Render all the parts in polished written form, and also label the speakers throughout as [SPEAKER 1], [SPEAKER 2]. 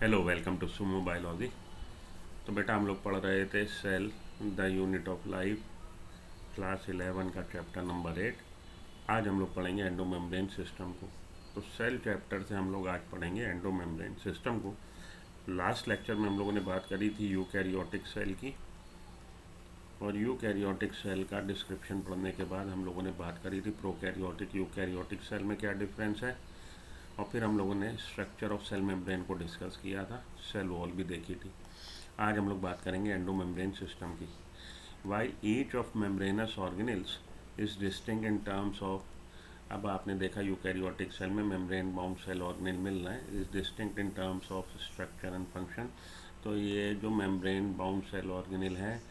[SPEAKER 1] Hello, welcome to Sumo biology. तो बेटा हम लोग पढ़ रहे थे cell the unit of life, class 11 का चैप्टर नंबर 8। आज हम लोग पढ़ेंगे एंडोमेम्ब्रेन सिस्टम को। तो सेल चैप्टर से हम लोग आज पढ़ेंगे एंडोमेम्ब्रेन सिस्टम को। लास्ट लेक्चर में हम लोगों ने बात करी थी यूकैरियोटिक सेल की, और यूकैरियोटिक सेल का डिस्क्रिप्शन पढ़ने के बाद हम लोगों ने बात करी थी प्रोकैरियोटिक यूकैरियोटिक सेल में क्या डिफरेंस है, और फिर हम लोगों ने स्ट्रक्चर ऑफ सेल मेम्ब्रेन को डिस्कस किया था, सेल वॉल भी देखी थी। आज हम लोग बात करेंगे एंडोमेम्ब्रेन सिस्टम की। While each of membranes organelles is distinct in terms of, अब आपने देखा यूकैरियोटिक सेल में मेम्ब्रेन बाउंड सेल ऑर्गेनेल मिल रहे हैं, is distinct in terms of structure and function. तो ये जो मेम्ब्रेन बाउंड सेल ऑर्गेनेल हैं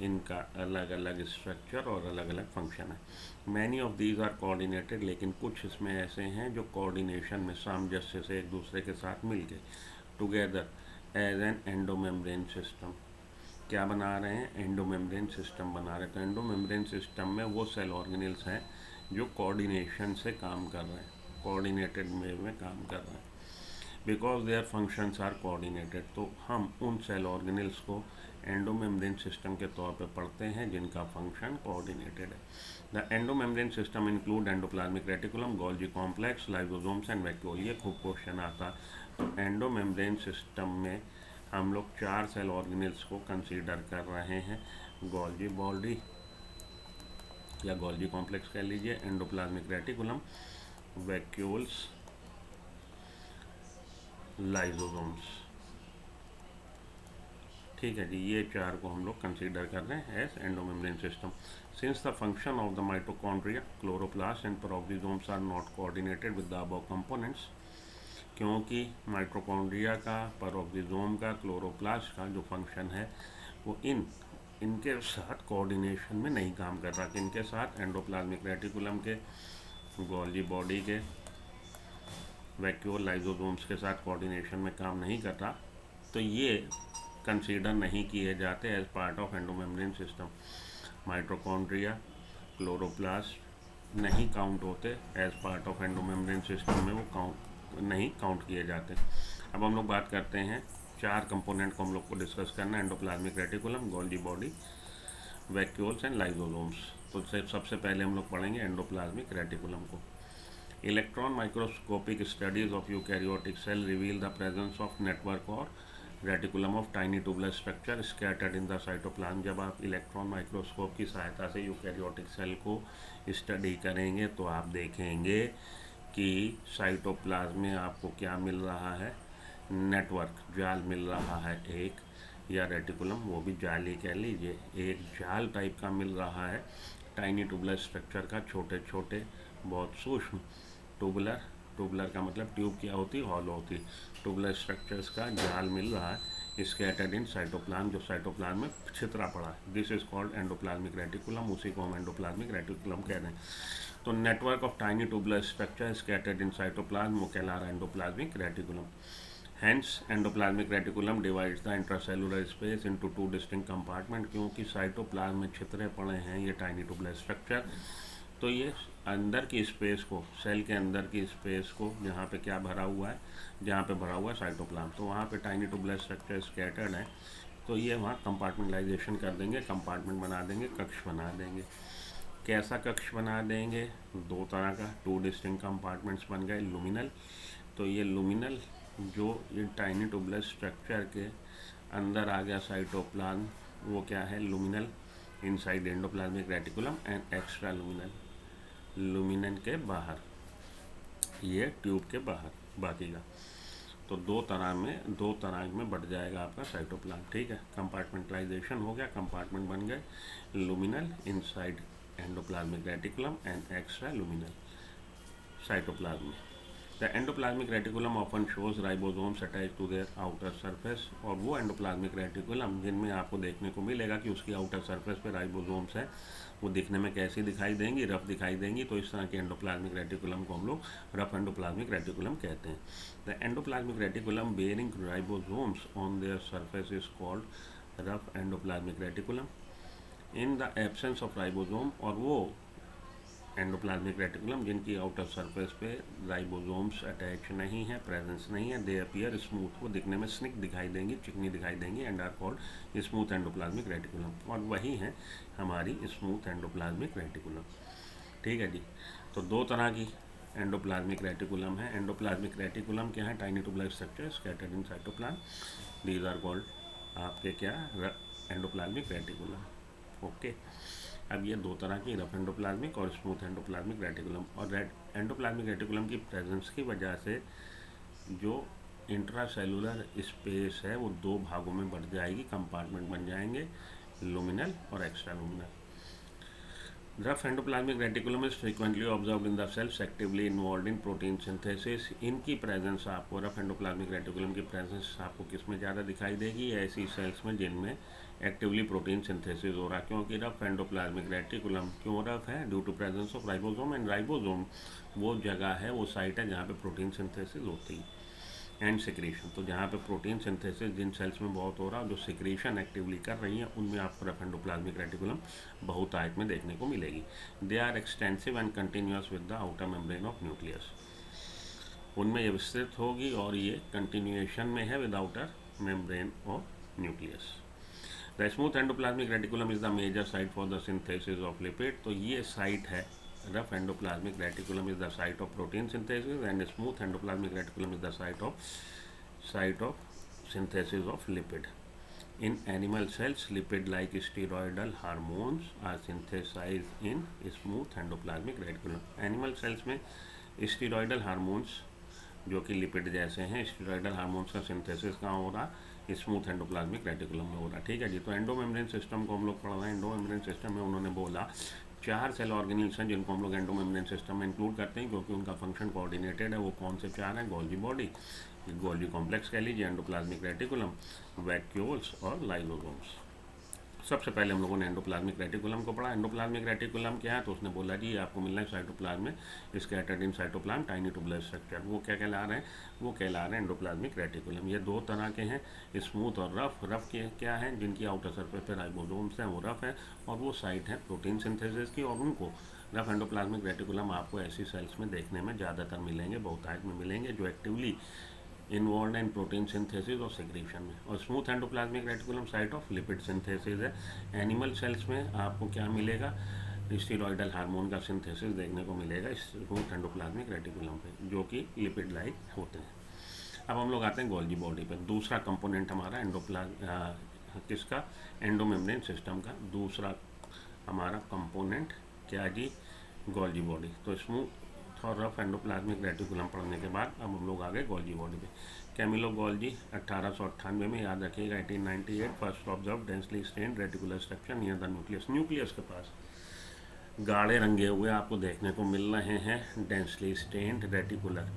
[SPEAKER 1] इनका अलग अलग स्ट्रक्चर और अलग अलग फंक्शन है। Many of these are coordinated, लेकिन कुछ इसमें ऐसे हैं जो कोऑर्डिनेशन में सामंजस्य से एक दूसरे के साथ मिल के together as an endomembrane system क्या बना रहे हैं, एंडोमेम्ब्रेन सिस्टम बना रहे हैं। तो एंडोमेम्ब्रेन सिस्टम में वो सेल ऑर्गेनेल्स हैं जो कोऑर्डिनेशन से काम कर रहे हैं, कोऑर्डिनेटेड वे में काम कर रहे हैं, because their functions are coordinated. तो हम उन सेल ऑर्गेनेल्स को एंडोमेम्ब्रेन सिस्टम के तौर पे पढ़ते हैं जिनका फंक्शन कोऑर्डिनेटेड है। The endomembrane system include endoplasmic reticulum, Golgi complex, lysosomes and vacuole. ये खूब क्वेश्चन आता। तो एंडोमेम्ब्रेन सिस्टम में हम लोग 4 सेल ऑर्गेनेल्स को कंसीडर कर रहे हैं। गोल्जी बॉडी या गोल्जी कॉम्प्लेक्स कह लीजिए, एंडोप्लाज्मिक रेटिकुलम, वैक्यूल्स, लाइसोसोम्स। ठीक है जी, ये 4 को हम लोग कंसीडर कर रहे हैं as endomembrane system. Since the function of the mitochondria, chloroplast and peroxisomes are not coordinated with the above components, क्योंकि माइटोकॉन्ड्रिया का, पेरोक्सिसोम का, क्लोरोप्लास्ट का जो फंक्शन है वो इनके साथ कोऑर्डिनेशन में नहीं काम कर रहा। इनके साथ एंडोप्लाज्मिक रेटिकुलम के, गोल्जी बॉडी के, वैक्यूल, लाइसोसोम्स के साथ कोऑर्डिनेशन में काम नहीं कर रहा, तो ये कंसीडर नहीं किए जाते as part of endomembrane system. Mitochondria, chloroplast नहीं काउंट होते as part of endomembrane system में, वो नहीं काउंट किए जाते। अब हम लोग बात करते हैं 4 कंपोनेंट को हम लोग को डिस्कस करना है, endoplasmic reticulum, Golgi body, vacuoles and lysosomes. तो सबसे पहले हम लोग पढ़ेंगे एंडोप्लाज्मिक रेटिकुलम को। Electron microscopic studies of eukaryotic cell reveal the presence of network or reticulum of tiny tubular structure scattered in the cytoplasm. जब आप इलेक्ट्रॉन माइक्रोस्कोप की सहायता से यूकैरियोटिक सेल को स्टडी करेंगे तो आप देखेंगे कि साइटोप्लाज्म में आपको क्या मिल रहा है, नेटवर्क, जाल मिल रहा है एक, या रेटिकुलम, वो भी जाल ही कह लीजिए, एक जाल टाइप का मिल रहा है टाइनी ट्यूबुलर स्ट्रक्चर का, छोटे छोटे बहुत सूक्ष्म ट्यूबुलर, ट्यूबुलर का मतलब ट्यूब क्या होती है, हॉलो होती, ट्यूबुलर स्ट्रक्चर्स का जाल मिल रहा है स्कैटर्ड इन साइटोप्लाज्म, जो साइटोप्लाज्म में छितरा पड़ा है। This is called endoplasmic reticulum, उसी को हम एंडोप्लाज्मिक रेटिकुलम कह रहे हैं। तो network of tiny tubular structure scattered in cytoplasm वो कहला रहा है endoplasmic reticulum. Hence, endoplasmic reticulum divides the intracellular space into 2 distinct compartment, क्योंकि साइटोप्लाज्म में छितरे पड़े हैं ये टाइनी ट्यूबुलर स्ट्रक्चर, तो ये अंदर की स्पेस को, सेल के अंदर की स्पेस को, जहाँ पे क्या भरा हुआ है, जहाँ पे भरा हुआ है साइटोप्लाज्म, तो वहाँ पे टाइनी ट्यूबुलर स्ट्रक्चर स्कैटर्ड है, तो ये वहाँ कंपार्टमेंटलाइजेशन कर देंगे, कंपार्टमेंट बना देंगे, कक्ष बना देंगे। कैसा कक्ष बना देंगे, 2 तरह का, 2 डिस्टिंक्ट कंपार्टमेंट्स बन गए। लुमिनल, तो ये लुमिनल जो ये टाइनी ट्यूबुलर स्ट्रक्चर के अंदर आ गया साइटोप्लाज्म, वो क्या है, luminal inside endoplasmic reticulum, and extra luminal, luminal के बाहर, ये ट्यूब के बाहर बाकी का। तो 2 तरह में बढ़ जाएगा आपका साइटोप्लाज्म। ठीक है, कंपार्टमेंटलाइजेशन हो गया, कंपार्टमेंट बन गए, luminal inside endoplasmic reticulum and extra luminal cytoplasm में। The endoplasmic reticulum often shows ribosomes attach to their outer surface, और वो एंडोप्लाज्मिक रेटिकुलम जिनमें आपको देखने को मिलेगा कि उसकी आउटर सरफेस पे राइबोसोम्स है, वो दिखने में कैसी दिखाई देंगी, रफ दिखाई देंगी, तो इस तरह के एंडोप्लाज्मिक रेटिकुलम को हम लोग रफ एंडोप्लाज्मिक रेटिकुलम कहते हैं। The endoplasmic reticulum bearing ribosomes on their surface is called rough endoplasmic reticulum. In the absence of ribosome, और वो एंडोप्लाज्मिक रेटिकुलम जिनकी आउटर सरफेस पे राइबोसोम्स अटैच नहीं है, प्रेजेंस नहीं है, दे अपीयर स्मूथ, वो दिखने में स्निक दिखाई देंगी, चिकनी दिखाई देंगी, and are called smooth endoplasmic reticulum, और वही है हमारी स्मूथ एंडोप्लाज्मिक रेटिकुलम। ठीक है जी। तो दो तरह की एंडोप्लाज्मिक रेटिकुलम है। एंडोप्लाज्मिक रेटिकुलम क्या है? Tiny tubular structure scattered in cytoplasm, these are called आपके क्या एंडोप्लाज्मिक रेटिकुलम। ओके। अब ये दो तरह की, रफ एंडोप्लाज्मिक और स्मूथ एंडोप्लाज्मिक रेटिकुलम, और एंडोप्लाज्मिक रेटिकुलम की प्रेजेंस की वजह से जो इंट्रासेलुलर स्पेस है वो दो भागों में बढ़ जाएगी, कंपार्टमेंट बन जाएंगे, लुमिनल और extra luminal. Rough endoplasmic reticulum is frequently observed in the cells actively involve in protein synthesis. इनकी प्रेजेंस आपको, रफ एंडोप्लाज्मिक रेटिकुलम की प्रेजेंस आपको किस में ज़्यादा दिखाई देगी? ऐसी सेल्स में जिनमें एक्टिवली प्रोटीन सिंथेसिस हो रहा है। क्योंकि रफ एंडोप्लाज्मिक रेटिकुलम क्यों रफ है? Due to presence of ribosome, and ribosome वो जगह है, वो साइट है जहाँ पे प्रोटीन सिंथेसिस होती है एंड सिक्रीशन। तो जहाँ पे प्रोटीन सिंथेसिस जिन सेल्स में बहुत हो रहा है, जो सिक्रीशन एक्टिवली कर रही हैं, उनमें आपको रफ एंडोप्लाज्मिक रेटिकुलम बहुतायत में देखने को मिलेगी। They are extensive and continuous with the outer membrane of nucleus. उनमें ये विस्तृत होगी और ये कंटिन्यूएशन में है with outer membrane of nucleus. The smooth endoplasmic reticulum is the major site for the synthesis of lipid. तो ये साइट है, rough endoplasmic reticulum is the site of protein synthesis, and smooth endoplasmic reticulum is the site of synthesis of lipid. In animal cells, lipid like steroidal hormones are synthesized in smooth endoplasmic reticulum. Animal cells में steroidal hormones जो कि lipid जैसे हैं, steroidal hormones का synthesis कहाँ हो रहा? Smooth endoplasmic reticulum में हो रहा। ठीक है जी। तो एंडोमेम्ब्रेन सिस्टम को हम लोग पढ़ रहे हैं। एंडोमेम्ब्रेन सिस्टम में उन्होंने बोला 4 सेल ऑर्गेनिल्स हैं जिनको हम लोग एंडोमेम्ब्रेन सिस्टम में इंक्लूड करते हैं, क्योंकि उनका फंक्शन कोऑर्डिनेटेड है। वो कौन से 4 हैं? गोल्गी बॉडी, गोल्गी कॉम्प्लेक्स कह लीजिए, एंडोप्लाज्मिक रेटिकुलम, वैक्यूल्स और लाइसोसोम्स। सबसे पहले हम लोगों ने एंडोप्लाज्मिक रेटिकुलम को पढ़ा। एंडोप्लाज्मिक रेटिकुलम क्या है? तो उसने बोला जी आपको मिल रहा है साइटोप्लाज्म में scattered in cytoplasm tiny tubular structure. वो क्या कहला रहे हैं? वो कहला रहे हैं एंडोप्लाज्मिक रेटिकुलम। ये दो तरह के हैं, स्मूथ और रफ। रफ के क्या है? जिनकी आउटर सरफेस पे राइबोसोम्स हैं, वो रफ है, और वो साइट है प्रोटीन सिंथेसिस की, और उनको रफ एंडोप्लाज्मिक रेटिकुलम आपको ऐसी सेल्स में देखने में ज़्यादातर मिलेंगे, बहुतायत में मिलेंगे, जो actively involve in protein synthesis और सेक्रीशन में। और smooth endoplasmic reticulum site of lipid synthesis है। एनिमल सेल्स में आपको क्या मिलेगा? स्टेरॉयडल हार्मोन का सिंथेसिस देखने को मिलेगा स्मूथ एंडोप्लाज्मिक रेटिकुलम पे, जो कि लिपिड लाइक होते हैं। अब हम लोग आते हैं गोल्गी बॉडी पे। दूसरा कंपोनेंट हमारा किसका? एंडोमेम्ब्रेन सिस्टम का दूसरा हमारा कंपोनेंट क्या जी? Golgi body. तो स्मूथ और रफ एंडोप्लाज्मिक रेटिकुलम पढ़ने के बाद अब हम लोग आ गए गोल्गी बॉडी पे। कैमिलो गोल्गी 1898 में, याद रखिएगा 1898, first observe densely stained reticular structure near the nucleus. Nucleus के पास गाढ़े रंगे हुए आपको देखने को मिल रहे हैं डेंसली स्टेन्ड रेटिकुलर,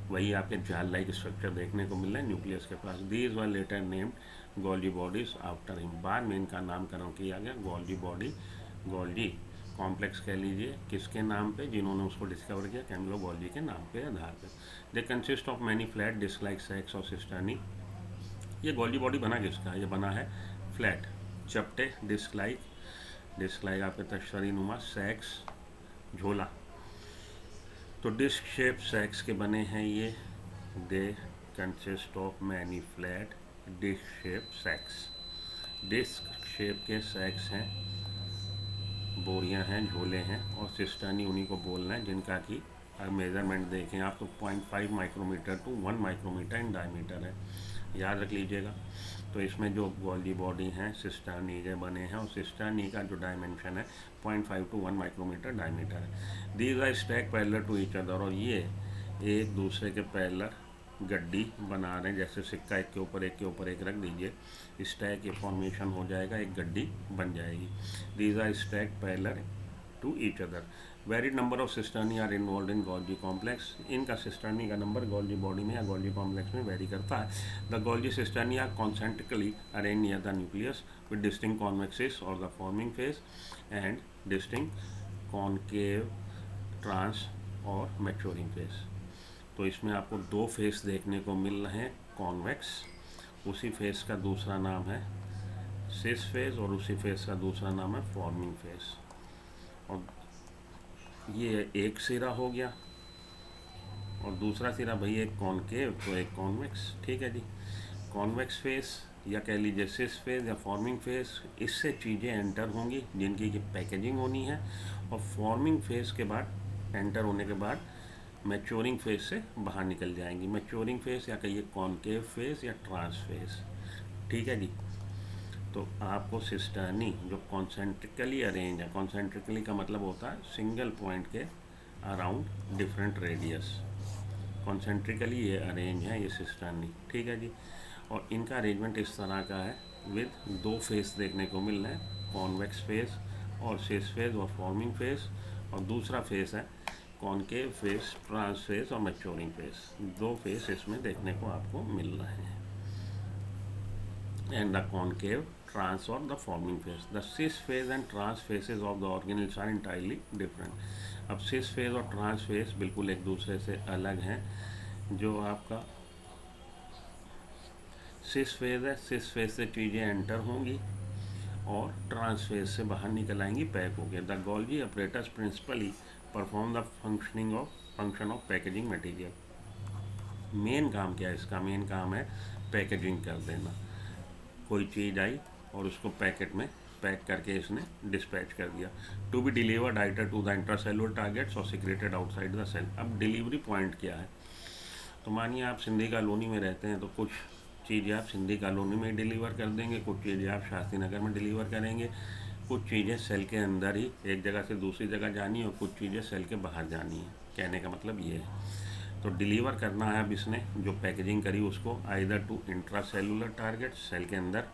[SPEAKER 1] वही आपके जाल लाइक स्ट्रक्चर देखने को मिल रहा है न्यूक्लियस के पास। These were later named Golgi bodies after him. बाद में इनका नामकरण किया गया गोल्गी बॉडी, गोल्गी कॉम्प्लेक्स कह लीजिए, किसके नाम पे? जिन्होंने उसको डिस्कवर किया, कैमिलो गोल्गी के नाम पे आधार पे। They consist of many flat disc like sacs or cisternae. ये गोल्गी बॉडी बना किसका? ये बना है फ्लैट चपटे डिस्क लाइक आपके तश्तरी नुमा सैक्स, झोला। तो डिस्क शेप सैक्स के बने हैं ये। They consist of many flat disc shape sacs. Disc shape के सैक्स हैं, बोरियां हैं, झोले हैं, और सिस्टर्नी उन्हीं को बोलना है जिनका कि अगर मेज़रमेंट देखें आप तो 0.5 micrometre to 1 micrometre in diameter है, याद रख लीजिएगा। तो इसमें जो गोल्गी बॉडी हैं सिस्टर्नी के बने हैं, और सिस्टर्नी का जो डायमेंशन है 0.5 टू 1 माइक्रोमीटर डायमीटर है। These are stack parallel to each other, और ये एक दूसरे के पैरेलल गड्डी बना रहे हैं, जैसे सिक्का एक के ऊपर एक रख दीजिए, स्टैक ये फॉर्मेशन हो जाएगा, एक गड्डी बन जाएगी। These are stack parallel to each other. Vary number of cisternae are involve in Golgi complex. इनका सिस्टर्नी का नंबर गोल्गी बॉडी में या गोल्गी कॉम्प्लेक्स में वेरी करता है। The Golgi cisternae are concentrically arrange near the nucleus with distinct convex cis or the forming face and distinct concave trans or maturing face. तो इसमें आपको दो फेस देखने को मिल रहे हैं कॉन्वेक्स, उसी फेस का दूसरा नाम है सिस फेस, और उसी फेस का दूसरा नाम है फॉर्मिंग फेस। और ये एक सिरा हो गया और दूसरा सिरा भाई एक कॉनकेव तो एक कॉन्वेक्स, ठीक है जी। कॉन्वेक्स फेस या कह लीजिए सिस फेस या फॉर्मिंग फेस, इससे चीज़ें एंटर होंगी जिनकी की पैकेजिंग होनी है, और फॉर्मिंग फेस के बाद एंटर होने के बाद मैच्योरिंग फेस से बाहर निकल जाएंगी। मैच्योरिंग फेस या कहिए कॉनकेव फेस या ट्रांस फेस, ठीक है जी। तो आपको सिस्टर्नी जो कॉन्सेंट्रिकली अरेंज है, कॉन्सेंट्रिकली का मतलब होता है सिंगल पॉइंट के अराउंड डिफरेंट रेडियस, कॉन्सेंट्रिकली ये अरेंज है ये सिस्टर्नी, ठीक है जी। और इनका अरेंजमेंट इस तरह का है विद दो फेस देखने को मिल रहे हैं, कॉन्वेक्स फेस और सिस फेस और फॉर्मिंग फेस, और दूसरा फेस है कॉनकेव फेस, ट्रांस फेस और मैच्योरिंग फेस, दो फेस इसमें देखने को आपको मिल रहे हैं। एंड द कॉनकेव, ट्रांस और the forming face, the cis face and trans faces of the organelles are entirely different. अब सिस फेज और ट्रांस फेस बिल्कुल एक दूसरे से अलग हैं। जो आपका सिस फेज है, सिस फेज से चीज़ें एंटर होंगी और ट्रांस फेज से बाहर निकल आएंगी, पैक हो गया। The Golgi operators principally perform the function of packaging material. Main काम क्या है इसका? मेन काम है पैकेजिंग कर देना। कोई चीज़ आई और उसको पैकेट में पैक करके इसने डिस्पैच कर दिया। To be delivered either to the intracellular targets or secreted outside the cell. अब डिलीवरी पॉइंट क्या है? तो मानिए आप सिंधी कॉलोनी में रहते हैं तो कुछ चीज़ें आप सिंधी कॉलोनी में डिलीवर कर देंगे, कुछ चीज़ें आप शास्त्री नगर में डिलीवर करेंगे, कुछ चीज़ें सेल के अंदर ही एक जगह से दूसरी जगह जानी है और कुछ चीज़ें सेल के बाहर जानी है। कहने का मतलब ये है। तो डिलीवर करना है अब इसने जो पैकेजिंग करी उसको either to intracellular target, cell के अंदर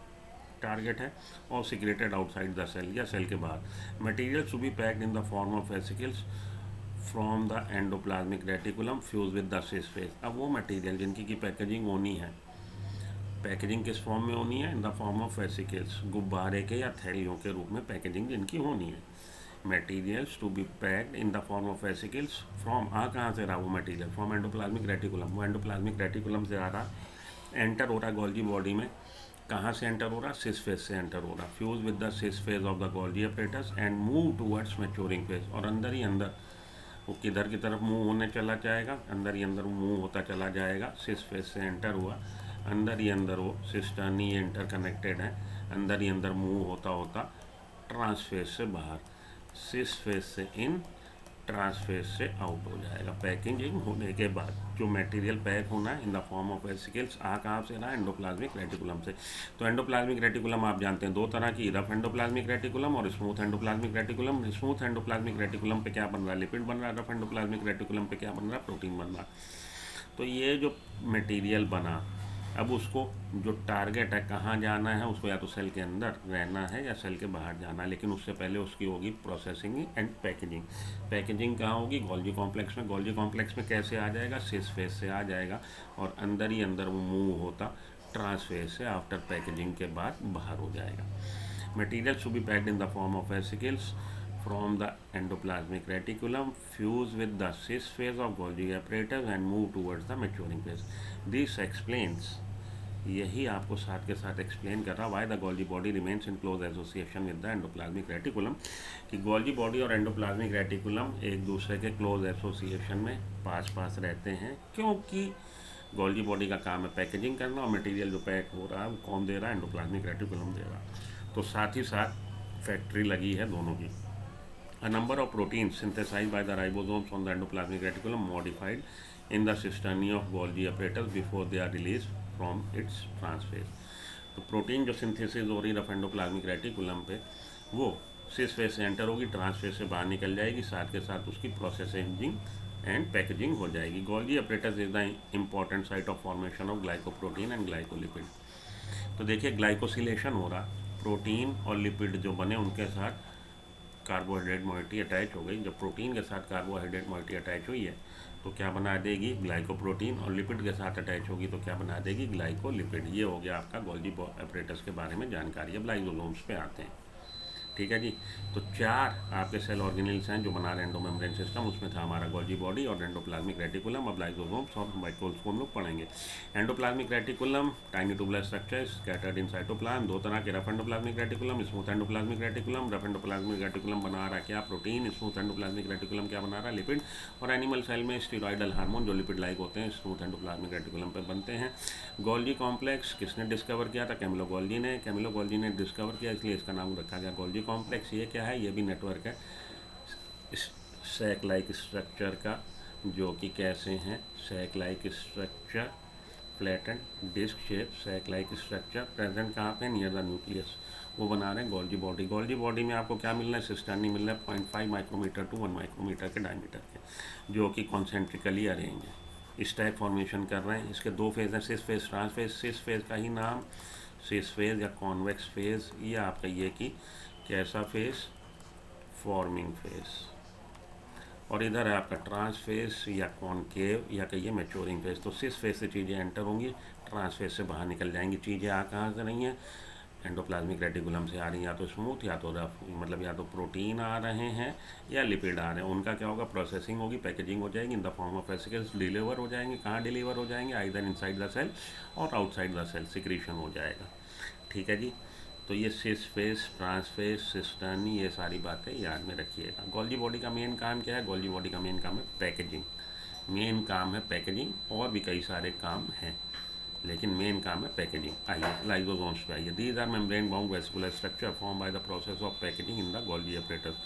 [SPEAKER 1] टारगेट है, और सिक्रेटेड आउटसाइड द सेल या सेल के बाहर। Material to be packed in the form of vesicles from the endoplasmic reticulum fuse with the cis face. अब वो मटेरियल जिनकी की पैकेजिंग होनी है, पैकेजिंग किस फॉर्म में होनी है? इन द फॉर्म ऑफ वेसिकल्स, गुब्बारे के या थैलियों के रूप में पैकेजिंग जिनकी होनी है। Materials to be packed in the form of vesicles from, कहाँ से रहा वो मटेरियल? From endoplasmic reticulum. वो एंडोप्लाज्मिक रेटिकुलम से आ रहा, एंटर हो रहा गोल्जी बॉडी में। कहाँ से एंटर हो रहा? सिस फेज से एंटर हो रहा। Fuse with the cis phase of the Golgi apparatus and move towards maturing phase. और अंदर ही अंदर वो किधर की तरफ मूव होने चला जाएगा? अंदर ही अंदर मूव होता चला जाएगा। सिस फेज से एंटर हुआ, अंदर ही अंदर वो सिस्टर्नी इंटर कनेक्टेड है, अंदर ही अंदर मूव होता होता ट्रांस फेज से बाहर, सिस फेज से इन, ट्रांस फेज से आउट हो जाएगा। पैकेजिंग होने के बाद जो मटेरियल पैक होना है इन द फॉर्म ऑफ वेसिकल्स कहाँ से रहा? एंडोप्लाज्मिक रेटिकुलम से। तो एंडोप्लाज्मिक रेटिकुलम आप जानते हैं दो तरह की, रफ एंडोप्लाज्मिक रेटिकुलम और smooth endoplasmic reticulum. Smooth endoplasmic reticulum पे क्या बन रहा है? लिपिड बन रहा है। रफ एंडोप्लाज्मिक रेटिकुलम पे क्या बन रहा है? प्रोटीन बन रहा है। तो ये जो मटेरियल बना, अब उसको जो टारगेट है कहाँ जाना है, उसको या तो सेल के अंदर रहना है या सेल के बाहर जाना है, लेकिन उससे पहले उसकी होगी प्रोसेसिंग एंड पैकेजिंग। पैकेजिंग कहाँ होगी? गोल्जी कॉम्प्लेक्स में। गोल्जी कॉम्प्लेक्स में कैसे आ जाएगा? सिस फेज से आ जाएगा और अंदर ही अंदर वो मूव होता ट्रांस फेज से आफ्टर पैकेजिंग के बाद बाहर हो जाएगा। Material to be packed in the form of vesicles from the endoplasmic reticulum fuse with the cis phase of Golgi apparatus and move towards the maturing phase. This explains, यही आपको साथ के साथ एक्सप्लेन कर रहा why the Golgi body remains in close association with the endoplasmic reticulum, कि Golgi body और endoplasmic reticulum एक दूसरे के क्लोज एसोसिएशन में पास पास रहते हैं, क्योंकि गोल्जी बॉडी का काम है पैकेजिंग करना और मटेरियल जो पैक हो रहा है वो कौन दे रहा है? एंडोप्लाज्मिक रेटिकुलम दे रहा है। तो साथ ही साथ फैक्ट्री लगी है दोनों की। A number of proteins synthesized by the ribosomes on the endoplasmic reticulum modified in the cisternae of Golgi apparatus before they are released from its transphase. तो प्रोटीन जो सिंथेसिस हो रही है एंडोप्लाज्मिक रेटिकुलम पे, वो सिस फेज से enter होगी, trans phase से बाहर निकल जाएगी, साथ के साथ उसकी प्रोसेसिंग एंड पैकेजिंग हो जाएगी। Golgi apparatus is the important site of formation of glycoprotein and glycolipid. तो देखिए ग्लाइकोसिलेशन हो रहा, प्रोटीन और लिपिड जो बने उनके साथ कार्बोहाइड्रेट मोइटी अटैच हो गई। जब प्रोटीन के साथ कार्बोहाइड्रेट मोइटी अटैच हुई है तो क्या बना देगी? ग्लाइकोप्रोटीन। और लिपिड के साथ अटैच होगी तो क्या बना देगी? ग्लाइकोलिपिड। ये हो गया आपका गोल्जी अपरेटस के बारे में जानकारी। अब लाइसोसोम्स पे आते हैं। ठीक है जी। तो 4 आपके सेल ऑर्गेनेल्स हैं जो बना रहे हैं एंडोमेम्ब्रेन सिस्टम। उसमें था हमारा गोल्जी बॉडी और एंडोप्लाज्मिक रेटिकुलम। अब लाइसोसोम्स और वैक्यूल्स को हम लोग पढ़ेंगे। Endoplasmic reticulum tiny tubular structure scattered in cytoplasm. 2 तरह के rough endoplasmic reticulum, smooth endoplasmic reticulum. Rough endoplasmic reticulum बना रहा है क्या? प्रोटीन। स्मूथ एंडोप्लाज्मिक रेटिकुलम क्या बना रहा है? लिपिड। और एनिमल सेल में स्टीरॉयडल हार्मोन जो लिपिड लाइक होते हैं स्मूथ एंडोप्लाज्मिक रेटिकुलम पर बनते हैं। गोल्जी कॉम्प्लेक्स किसने डिस्कवर किया था? कैमिलो गोल्जी ने। कैमिलो गोल्जी ने डिस्कवर किया इसलिए इसका नाम रखा गया गोल्जी कॉम्प्लेक्स। ये क्या है? ये भी नेटवर्क है सैक लाइक स्ट्रक्चर का, जो कि कैसे हैं? Sac like structure, flatten disc shape sac like structure present कहाँ पे? Near the nucleus. वो बना रहे हैं गोल्जी बॉडी। गोल्जी बॉडी में आपको क्या मिल रहा है? सिस्टर्नी मिल रहा है 0.5 माइक्रोमीटर टू 1 माइक्रोमीटर के डायमीटर के, जो कि कॉन्सेंट्रिकली अरेंज है, स्टैक फॉर्मेशन कर रहे हैं। इसके 2 फेज हैं, सिस फेज, ट्रांस फेज। सिस फेज का ही नाम सिस फेज या कॉन्वेक्स फेज, या आप कहिए कि कैसा फेज? Forming phase. और इधर है आपका ट्रांस फेज या कॉनकेव या कहिए मैच्योरिंग फेज। तो सिस फेज से चीज़ें एंटर होंगी, ट्रांस फेज से बाहर निकल जाएंगी। चीज़ें आ कहाँ से रही हैं? एंडोप्लाज्मिक रेटिकुलम से आ रही हैं, या तो स्मूथ या तो रफ, मतलब या तो प्रोटीन आ रहे हैं या लिपिड आ रहे हैं। उनका क्या होगा? प्रोसेसिंग होगी, पैकेजिंग हो जाएगी, in the form of vesicles deliver हो जाएंगे। कहाँ डिलीवर हो जाएंगे? आइदर इनसाइड द सेल और आउटसाइड द सेल, सिक्रीशन हो जाएगा। ठीक है जी। तो ये cis face, trans face, cisternae, ये सारी बातें याद में रखिएगा। गोल्जी बॉडी का मेन काम क्या है? गोल्जी बॉडी का मेन काम है पैकेजिंग। मेन काम है पैकेजिंग, और भी कई सारे काम हैं, लेकिन मेन काम है पैकेजिंग। आइए लाइसोसोम्स पे आइए। These are membrane bound vesicular structure form by the process of packaging in the Golgi apparatus.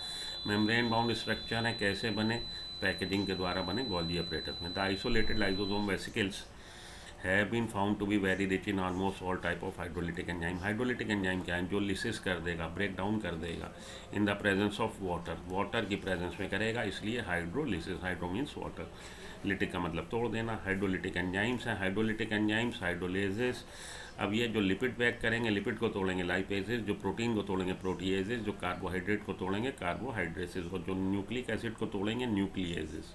[SPEAKER 1] Membrane bound structure है, कैसे बने? पैकेजिंग के द्वारा बने गोल्जी अपरेटस में। The isolated lysosome vesicles have been found to be very rich in almost all type of hydrolytic enzyme। Hydrolytic enzyme क्या है? जो लिसिस कर देगा, ब्रेक डाउन कर देगा in the presence of water, water की presence में करेगा, इसलिए hydrolysis. Hydro means water, lytic का मतलब तोड़ देना। हाइड्रोलिटिक एंजाइम्स हैं, हाइड्रोलिटिक एंजाइम्स, हाइड्रोलेजेस। अब ये जो लिपिड पैक करेंगे, लिपिड को तोड़ेंगे लाइपेजेस, जो प्रोटीन को तोड़ेंगे प्रोटीएजेस, जो कार्बोहाइड्रेट को तोड़ेंगे कार्बोहाइड्रेसेस, और जो न्यूक्लिक एसिड को तोड़ेंगे nucleases.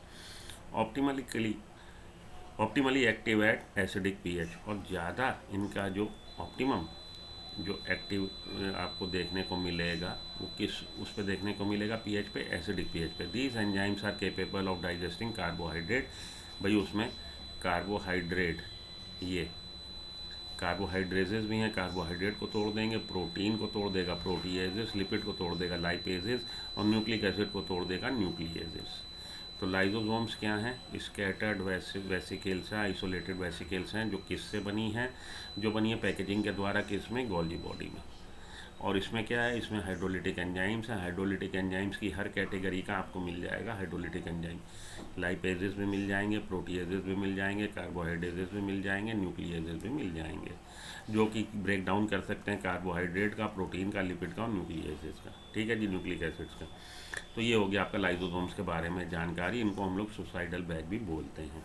[SPEAKER 1] Optimally active at acidic pH. और ज़्यादा इनका जो ऑप्टिमम जो एक्टिव आपको देखने को मिलेगा, वो किस उस पे देखने को मिलेगा? पीएच पे, एसिडिक पीएच पे। These enzymes are capable of digesting carbohydrate. भाई उसमें कार्बोहाइड्रेट, ये कार्बोहाइड्रेजेस भी हैं, कार्बोहाइड्रेट को तोड़ देंगे, प्रोटीन को तोड़ देगा प्रोटीएजेस, लिपिड को तोड़ देगा लाइपेजेस, और न्यूक्लिक एसिड को तोड़ देगा न्यूक्लिएजेस। तो लाइसोसोम्स क्या हैं? स्कैटर्ड वेसिकल्स हैं, आइसोलेटेड वेसिकल्स हैं, जो किससे बनी हैं? जो बनी है पैकेजिंग के द्वारा, किसमें? गोल्जी बॉडी में। और इसमें क्या है? इसमें हाइड्रोलिटिक एंजाइम्स हैं। हाइड्रोलिटिक एंजाइम्स की हर कैटेगरी का आपको मिल जाएगा हाइड्रोलिटिक एंजाइम। लाइपेजेस भी मिल जाएंगे, प्रोटीएजेस भी मिल जाएंगे, कार्बोहाइड्रेजेस भी मिल जाएंगे, न्यूक्लिएजेस भी मिल जाएंगे, जो कि ब्रेक डाउन कर सकते हैं कार्बोहाइड्रेट का, प्रोटीन का, लिपिड का और न्यूक्लिएजेस का। ठीक है जी, न्यूक्लिक एसिड्स का। तो ये हो गया आपका लाइसोसोम्स के बारे में जानकारी। इनको हम लोग सुसाइडल बैग भी बोलते हैं,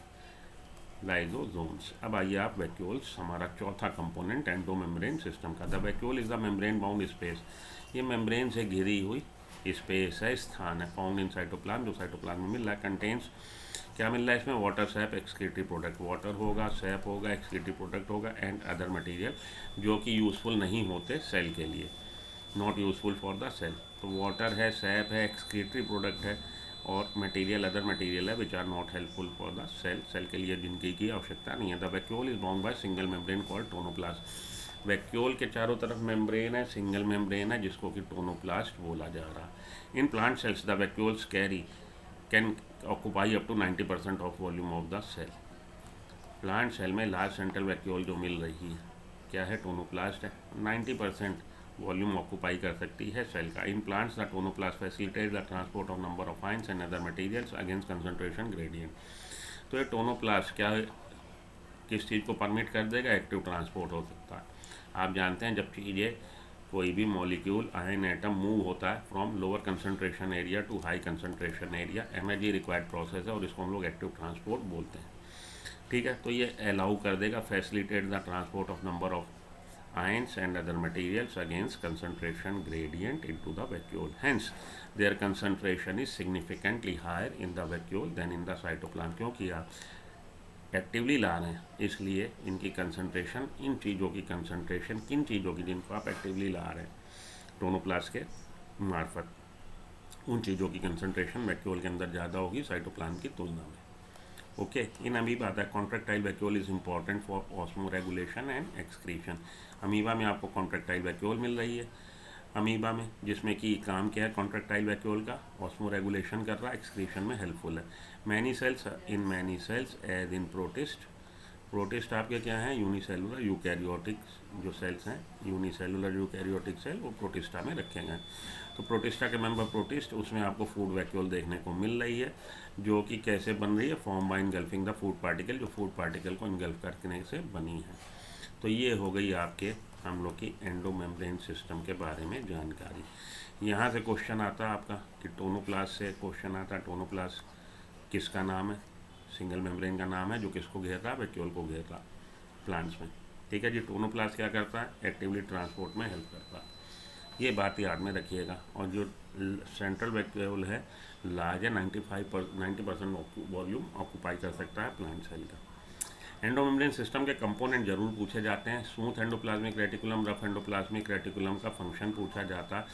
[SPEAKER 1] लाइसोसोम्स। अब आइए आप वैक्यूल्स, हमारा चौथा कंपोनेंट एंडोमेम्ब्रेन सिस्टम का। The vacuole is the membrane bound space. ये मेम्ब्रेन से घिरी हुई स्पेस है, स्थान है, फाउंड इन साइटोप्लाज्म, जो साइटोप्लाज्म में मिल रहा है। कंटेन्स क्या मिल रहा है इसमें? Water, sap, excretory product. Water होगा, सैप होगा, एक्सक्रीटरी प्रोडक्ट होगा, एंड अदर मटेरियल जो कि यूज़फुल नहीं होते सेल के लिए, not useful for the cell. तो वाटर है, सैप है, एक्सक्रीटरी प्रोडक्ट है, और मटेरियल, अदर मटेरियल है which are not helpful for the cell, cell के लिए जिनकी की आवश्यकता नहीं है। The vacuole is bound by single membrane called tonoplast. Vacuole के चारों तरफ मेम्ब्रेन है, सिंगल मेम्ब्रेन है, जिसको कि टोनोप्लास्ट बोला जा रहा है। In plant cells the vacuoles can occupy up to 90% of volume of the cell. Plant cell में लार्ज सेंट्रल वैक्यूल जो मिल रही है, क्या है? टोनोप्लास्ट है। 90% वॉल्यूम ऑक्यूपाई कर सकती है सेल का। In plants the tonoplast facilitate the transport of number of ions and other materials against concentration gradient. तो ये टोनोप्लास्ट क्या है? किस चीज़ को परमिट कर देगा? एक्टिव ट्रांसपोर्ट हो सकता है। आप जानते हैं जब चीज़ें, कोई भी मॉलिक्यूल, आयन एटम मूव होता है from lower concentration area to high concentration area, energy required process है, और इसको हम लोग एक्टिव ट्रांसपोर्ट बोलते हैं। ठीक है, तो ये अलाउ कर देगा, facilitate the transport of number of ions and other materials against concentration gradient into the vacuole. Hence, their concentration is significantly higher in the vacuole than in the cytoplasm। क्योंकि आप एक्टिवली ला रहे हैं, इसलिए इनकी concentration, इन चीज़ों की concentration, किन चीज़ों की जिनको आप एक्टिवली ला रहे हैं, टोनोप्लास्ट के मार्फत उन चीज़ों की कंसंट्रेशन वैक्यूल के अंदर ज़्यादा होगी साइटोप्लाज्म की तुलना में। Okay, in amoeba the contractile vacuole is important for osmo regulation and excretion. Amoeba में आपको कॉन्ट्रैक्टाइल वैक्यूल मिल रही है अमीबा में, जिसमें कि काम क्या है कॉन्ट्रैक्टाइल वैक्यूल का, ऑस्मो रेगुलेशन कर रहा है, एक्सक्रीशन में हेल्पफुल है। Many cells as in protist, protist आपके क्या हैं यूनिसेलुलर यूकैरियोटिक जो सेल्स हैं, यूनिसेलुलर यूकैरियोटिक सेल वो प्रोटिस्टा में रखे गए। तो प्रोटिस्टा के मेंबर प्रोटिस्ट, उसमें आपको फूड वैक्यूल देखने को मिल रही है, जो कि कैसे बन रही है, form by engulfing the food particle, जो फूड पार्टिकल को इनगल्फ करने से बनी है। तो ये हो गई आपके हम लोग की एंडोमेम्ब्रेन सिस्टम के बारे में जानकारी। यहाँ से क्वेश्चन आता है आपका कि टोनोप्लास्ट से क्वेश्चन आता है, टोनोप्लास्ट किसका नाम है, सिंगल मेम्ब्रेन का नाम है जो किसको घेर रहा है, वैक्यूल को घेर रहा प्लांट्स में। ठीक है जी, टोनोप्लास्ट क्या करता है, एक्टिवली ट्रांसपोर्ट में हेल्प करता है, ये बात याद में रखिएगा। और जो सेंट्रल वैक्यूल है लार्ज है, 90% वॉल्यूम ऑक्यूपाई कर सकता है प्लांट सेल का। एंडोमेम्ब्रेन सिस्टम के कंपोनेंट जरूर पूछे जाते हैं, smooth endoplasmic reticulum, rough endoplasmic reticulum का फंक्शन पूछा जाता है,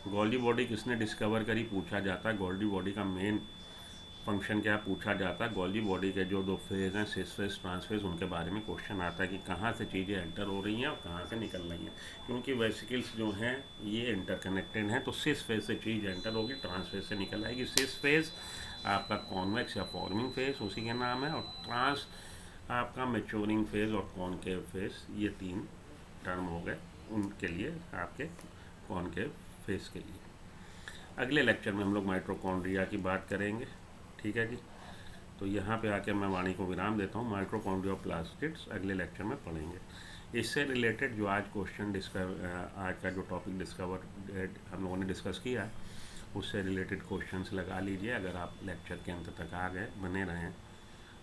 [SPEAKER 1] गोल्गी बॉडी किसने डिस्कवर करी पूछा जाता है, गोल्गी बॉडी का मेन फंक्शन क्या पूछा जाता है, गोल्गी बॉडी के जो दो फेज़ हैं सिस फेज ट्रांसफेज, उनके बारे में क्वेश्चन आता है कि कहाँ से चीज़ें एंटर हो रही हैं और कहाँ से निकल रही हैं, क्योंकि वेसिकल्स जो हैं ये इंटरकनेक्टेड हैं। तो सिस फेज से चीज़ एंटर होगी, ट्रांसफेज से निकल आएगी। सिस फेज आपका कॉन्वेक्स या फॉर्मिंग फेज उसी के नाम है, और ट्रांस आपका मैच्योरिंग फेज और कॉनकेव फेज, ये 3 टर्म हो गए उनके लिए, आपके कॉनकेव फेज के लिए। अगले लेक्चर में हम लोग माइटोकॉन्ड्रिया की बात करेंगे। ठीक है जी, तो यहाँ पे आके मैं वाणी को विराम देता हूँ। माइटोकॉन्ड्रिया प्लास्टिड्स अगले लेक्चर में पढ़ेंगे। इससे रिलेटेड जो आज आज का जो टॉपिक हम लोगों ने डिस्कस किया है, उससे रिलेटेड क्वेश्चंस लगा लीजिए। अगर आप लेक्चर के अंत तक आ गए, बने रहें,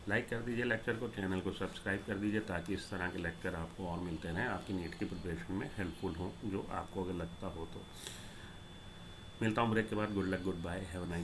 [SPEAKER 1] लाइक कर दीजिए लेक्चर को, चैनल को सब्सक्राइब कर दीजिए, ताकि इस तरह के लेक्चर आपको और मिलते रहें, आपकी नीट की प्रिपरेशन में हेल्पफुल हो, जो आपको अगर लगता हो तो। मिलता हूँ ब्रेक के बाद। Good luck, goodbye, have a nice day.